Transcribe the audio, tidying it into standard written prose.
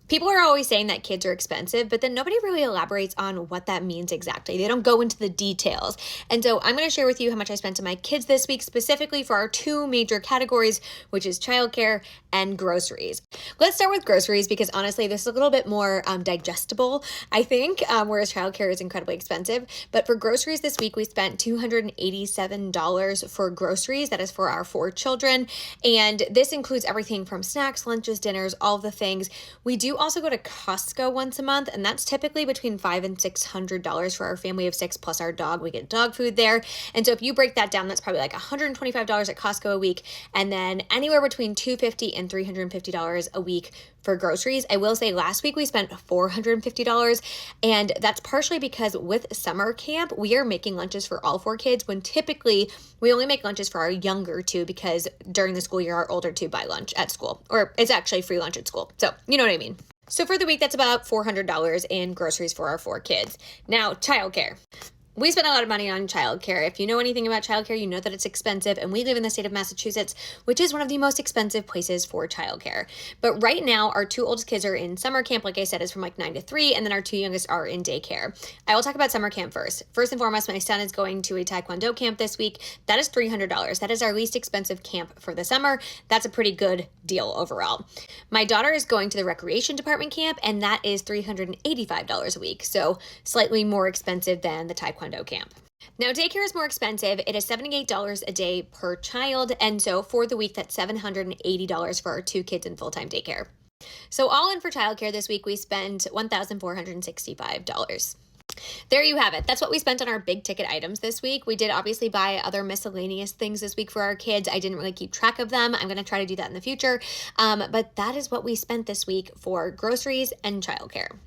People are always saying that kids are expensive, but then nobody really elaborates on what that means exactly. They don't go into the details. And so I'm going to share with you how much I spent on my kids this week, specifically for our two major categories, which is childcare and groceries. Let's start with groceries because honestly, this is a little bit more digestible, I think, whereas childcare is incredibly expensive. But for groceries this week, we spent $287 for groceries. That is for our 4 children. And this includes everything from snacks, lunches, dinners, all of the things. We do also go to Costco once a month, and that's typically between $500 and $600 for our family of 6 plus our dog. We get dog food there. And so if you break that down, that's probably like $125 at Costco a week, and then anywhere between $250 and $350 a week for groceries. I will say last week we spent $450, and that's partially because with summer camp, we are making lunches for all 4 kids when typically we only make lunches for our younger 2 because during the school year, our older 2 buy lunch at school, or it's actually free lunch at school. So you know what I mean. So for the week, that's about $400 in groceries for our 4 kids. Now, childcare. We spend a lot of money on childcare. If you know anything about childcare, you know that it's expensive, and we live in the state of Massachusetts, which is one of the most expensive places for childcare. But right now, our 2 oldest kids are in summer camp, like I said, is from like 9 to 3, and then our 2 youngest are in daycare. I will talk about summer camp first. First and foremost, my son is going to a Taekwondo camp this week. That is $300. That is our least expensive camp for the summer. That's a pretty good deal overall. My daughter is going to the recreation department camp, and that is $385 a week, so slightly more expensive than the Taekwondo camp. Now, daycare is more expensive. It is $78 a day per child, and so for the week, that's $780 for our 2 kids in full-time daycare. So all in for childcare this week, we spent $1,465. There you have it. That's what we spent on our big ticket items this week. We did obviously buy other miscellaneous things this week for our kids. I didn't really keep track of them. I'm going to try to do that in the future. But that is what we spent this week for groceries and childcare.